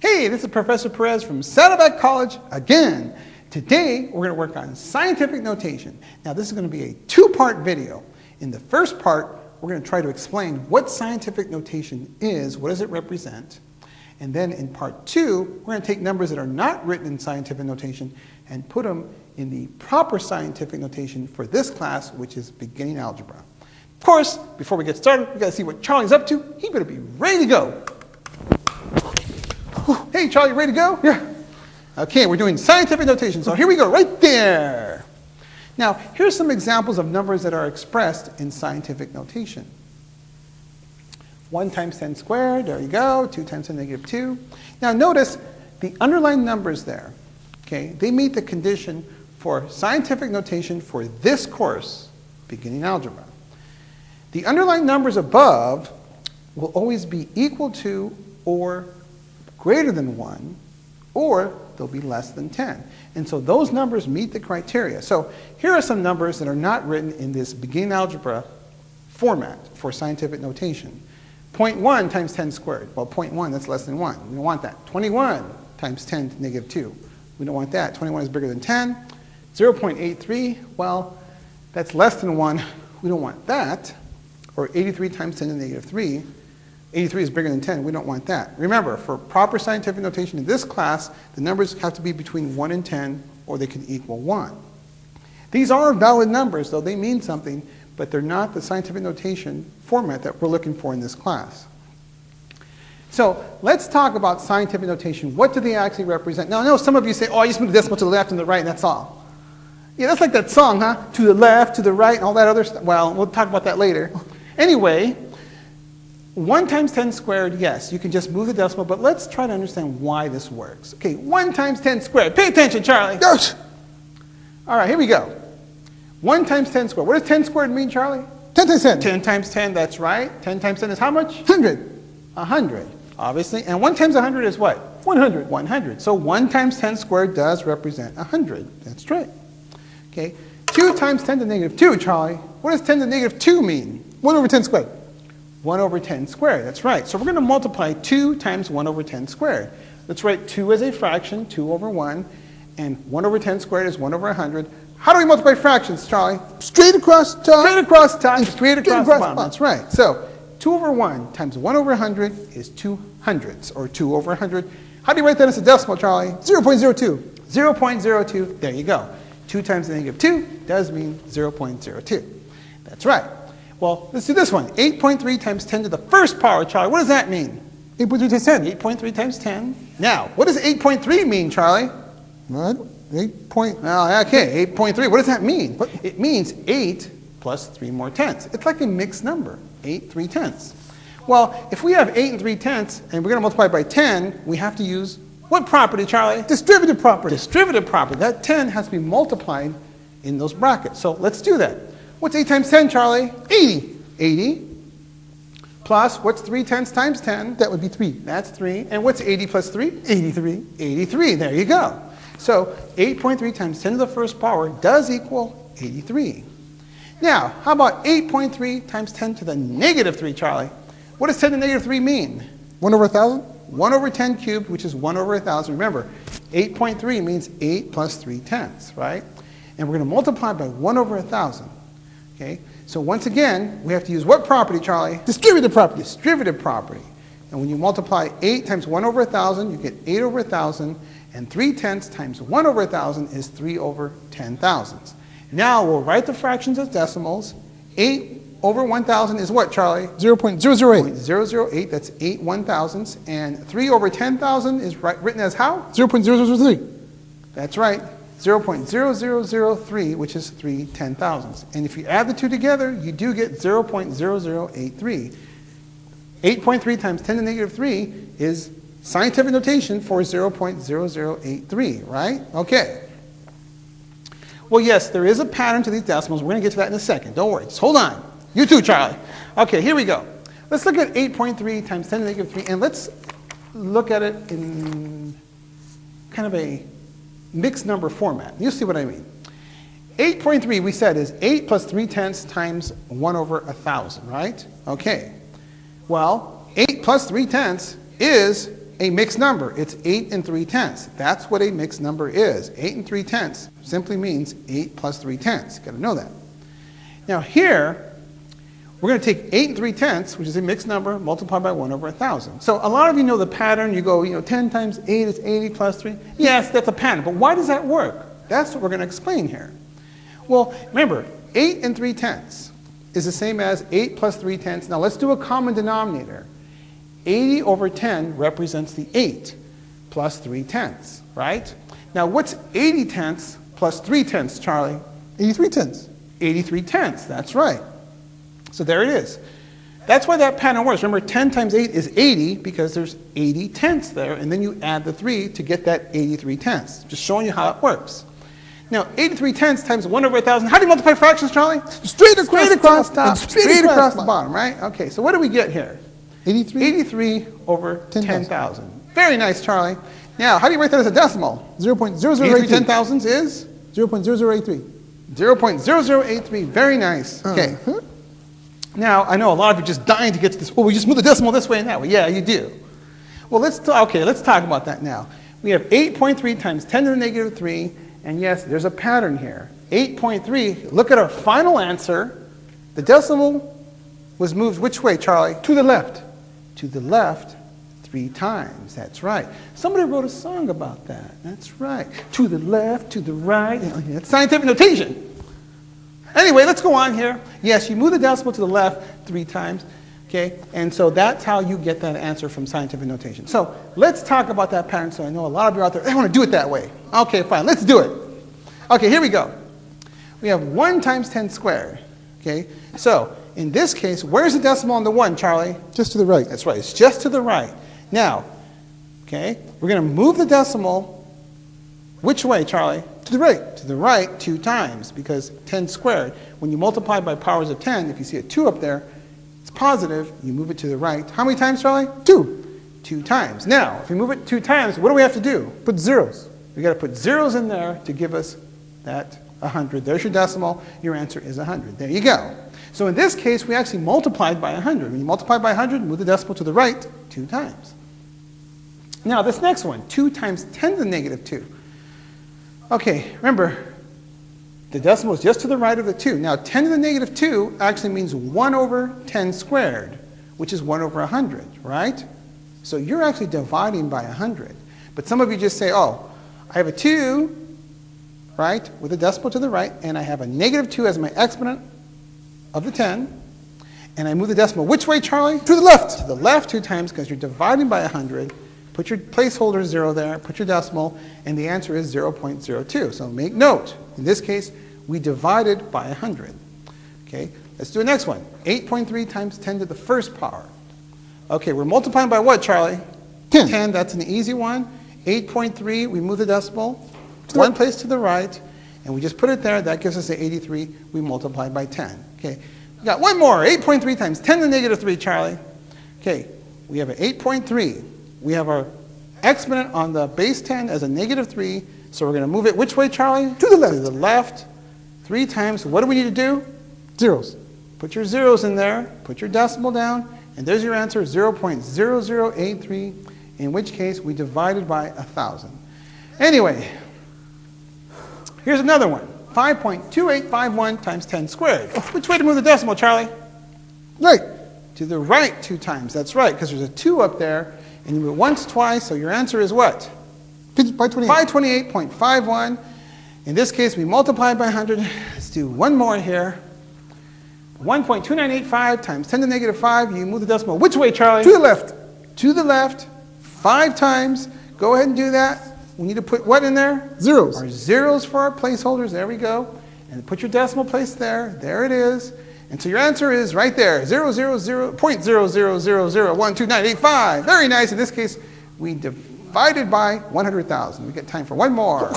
Hey, this is Professor Perez from Saddleback College again. Today, we're going to work on scientific notation. Now, this is going to be a two-part video. In the first part, we're going to try to explain what scientific notation is, what does it represent, and then in part two, we're going to take numbers that are not written in scientific notation and put them in the proper scientific notation for this class, which is beginning algebra. Of course, before we get started, we've got to see what Charlie's up to. He better be ready to go. Hey, Charlie, ready to go? Yeah. Okay, we're doing scientific notation, so here we go, right there. Now, here's some examples of numbers that are expressed in scientific notation. 1 times 10 squared, there you go, 2 times 10 to the negative 2. Now notice the underlined numbers there, okay, they meet the condition for scientific notation for this course, beginning algebra. The underlined numbers above will always be equal to or greater than 1, or they'll be less than 10. And so those numbers meet the criteria. So here are some numbers that are not written in this beginning algebra format for scientific notation. 0.1 times 10 squared. Well, 0.1, that's less than 1. We don't want that. 21 times 10 to the negative 2. We don't want that. 21 is bigger than 10. 0.83, well, that's less than 1. We don't want that. Or 83 times 10 to the negative 3. 83 is bigger than 10. We don't want that. Remember, for proper scientific notation in this class, the numbers have to be between 1 and 10, or they can equal 1. These are valid numbers, though they mean something, but they're not the scientific notation format that we're looking for in this class. So let's talk about scientific notation. What do they actually represent? Now, I know some of you say, oh, I just move the decimal to the left and the right, and that's all. Yeah, that's like that song, huh? To the left, to the right, and all that other stuff. Well, we'll talk about that later. Anyway, 1 times 10 squared, yes, you can just move the decimal, but let's try to understand why this works. Okay, 1 times 10 squared. Pay attention, Charlie. Yes. All right, here we go. 1 times 10 squared. What does 10 squared mean, Charlie? 10 times 10. 10 times 10, that's right. 10 times 10 is how much? 100. 100, obviously. And 1 times 100 is what? 100. 100. So 1 times 10 squared does represent 100. That's right. Okay, 2 times 10 to the negative 2, Charlie. What does 10 to the negative 2 mean? 1 over 10 squared. 1 over 10 squared, that's right. So we're going to multiply 2 times 1 over 10 squared. Let's write 2 as a fraction, 2 over 1, and 1 over 10 squared is 1 over 100. How do we multiply fractions, Charlie? Straight across top. Straight across top and straight across the bottom. That's right. So 2 over 1 times 1 over 100 is 2 hundredths, or 2 over 100. How do you write that as a decimal, Charlie? 0.02. 0.02, there you go. 2 times the negative 2 does mean 0.02. That's right. Well, let's do this one. 8.3 times 10 to the first power, Charlie. What does that mean? 8.3 times 10. 8.3 times 10. Now, what does 8.3 mean, Charlie? What? 8.3. What does that mean? What? It means 8 plus 3 more tenths. It's like a mixed number. 8 3/10. Well, if we have 8 3/10 and we're going to multiply by 10, we have to use what property, Charlie? Distributive property. Distributive property. That 10 has to be multiplied in those brackets. So let's do that. What's 8 times 10, Charlie? 80. 80. Plus, what's 3/10 times 10? That would be 3. That's 3. And what's 80 plus 3? 83. 83. There you go. So 8.3 times 10 to the first power does equal 83. Now, how about 8.3 times 10 to the negative 3, Charlie? What does 10 to the negative 3 mean? 1 over 1,000? 1 over 10 cubed, which is 1 over 1,000. Remember, 8.3 means 8 plus 3/10, right? And we're going to multiply by 1 over 1,000. Okay, so once again, we have to use what property, Charlie? Distributive property. Distributive property. And when you multiply 8 times 1 over 1,000, you get 8 over 1,000, and 3/10 times 1 over 1,000 is 3 over 10,000. Now we'll write the fractions as decimals. 8 over 1,000 is what, Charlie? 0.008. 0.008, that's 8 1,000ths. And 3 over 10,000 is written as how? 0.0003. That's right. 0.0003, which is 3 10,000ths. And if you add the two together, you do get 0.0083. 8.3 times 10 to the negative 3 is scientific notation for 0.0083, right? Okay. Well, yes, there is a pattern to these decimals. We're going to get to that in a second. Don't worry. Just hold on. You too, Charlie. Okay, here we go. Let's look at 8.3 times 10 to the negative 3, and let's look at it in kind of a mixed number format. You'll see what I mean. 8.3, we said, is 8 plus 3/10 times 1 over 1,000, right? Okay. Well, 8 plus 3/10 is a mixed number. It's 8 3/10. That's what a mixed number is. 8 3/10 simply means 8 plus 3/10. Got to know that. Now here, we're going to take 8 3/10, which is a mixed number, multiplied by 1 over 1,000. So a lot of you know the pattern. You go, 10 times 8 is 80 plus 3. Yes, that's a pattern. But why does that work? That's what we're going to explain here. Well, remember, 8 3/10 is the same as 8 plus 3/10. Now let's do a common denominator. 80 over 10 represents the 8 plus 3/10, right? Now what's 80 tenths plus 3/10, Charlie? 83 tenths. 83 tenths, that's right. So there it is. That's why that pattern works. Remember, 10 times 8 is 80 because there's 80 tenths there, and then you add the 3 to get that 83 tenths. Just showing you how it works. Now, 83 tenths times 1 over 1,000. How do you multiply fractions, Charlie? Straight across the top, straight across the bottom, right? Okay, so what do we get here? 83? 83 over 10,000. Very nice, Charlie. Now, how do you write that as a decimal? 0.0083. 10,000s is? 0.0083. 0.0083. Very nice. Okay. Now, I know a lot of you are just dying to get to this. Well, we just move the decimal this way and that way. Yeah, you do. Well, let's talk about that now. We have 8.3 times 10 to the negative 3. And yes, there's a pattern here. 8.3, look at our final answer. The decimal was moved which way, Charlie? To the left. To the left 3 times. That's right. Somebody wrote a song about that. That's right. To the left, to the right. That's scientific notation. Anyway, let's go on here. Yes, you move the decimal to the left 3 times. Okay, and so that's how you get that answer from scientific notation. So let's talk about that pattern. So I know a lot of you out there, they want to do it that way. Okay, fine, let's do it. Okay, here we go. We have 1 times 10 squared. Okay, so in this case, where's the decimal on the 1, Charlie? Just to the right. That's right, it's just to the right. Now, okay, we're going to move the decimal which way, Charlie? To the right. To the right 2 times, because 10 squared, when you multiply by powers of 10, if you see a 2 up there, it's positive, you move it to the right. How many times, Charlie? 2. 2 times. Now, if we move it 2 times, what do we have to do? Put zeros. We got to put zeros in there to give us that 100. There's your decimal. Your answer is 100. There you go. So in this case, we actually multiplied by 100. When you multiply by 100, move the decimal to the right 2 times. Now, this next one, 2 times 10 to the negative 2. Okay, remember, the decimal is just to the right of the 2. Now, 10 to the negative 2 actually means 1 over 10 squared, which is 1 over 100, right? So you're actually dividing by 100. But some of you just say, oh, I have a 2, right, with a decimal to the right, and I have a negative 2 as my exponent of the 10, and I move the decimal which way, Charlie? To the left. To the left 2 times, because you're dividing by 100. Put your placeholder 0 there, put your decimal, and the answer is 0.02. So make note, in this case, we divided by 100. Okay, let's do the next one. 8.3 times 10 to the first power. Okay, we're multiplying by what, Charlie? 10. 10, that's an easy one. 8.3, we move the decimal 1 place to the right, and we just put it there. That gives us the 83. We multiply by 10. Okay, we got one more. 8.3 times 10 to the negative 3, Charlie. Okay, we have an 8.3. We have our exponent on the base 10 as a negative 3, so we're going to move it which way, Charlie? To the left. To the left 3 times. What do we need to do? Zeros. Put your zeros in there, put your decimal down, and there's your answer, 0.0083, in which case we divided by 1,000. Anyway, here's another one. 5.2851 times 10 squared. Which way to move the decimal, Charlie? Right. To the right 2 times. That's right, because there's a 2 up there. And you move it once, twice, so your answer is what? 528.51. In this case, we multiply by 100. Let's do one more here. 1.2985 times 10 to the negative 5. You move the decimal which way, Charlie? To the left. To the left 5 times. Go ahead and do that. We need to put what in there? Zeros. Our zeros for our placeholders. There we go. And put your decimal place there. There it is. And so your answer is right there, 0.0000012985. Very nice. In this case, we divided by 100,000. We get time for one more.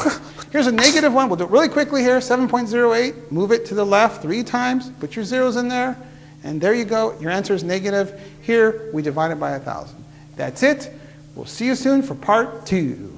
Here's a negative one. We'll do it really quickly here. 7.08. Move it to the left 3 times. Put your zeros in there. And there you go. Your answer is negative. Here, we divided by 1,000. That's it. We'll see you soon for part 2.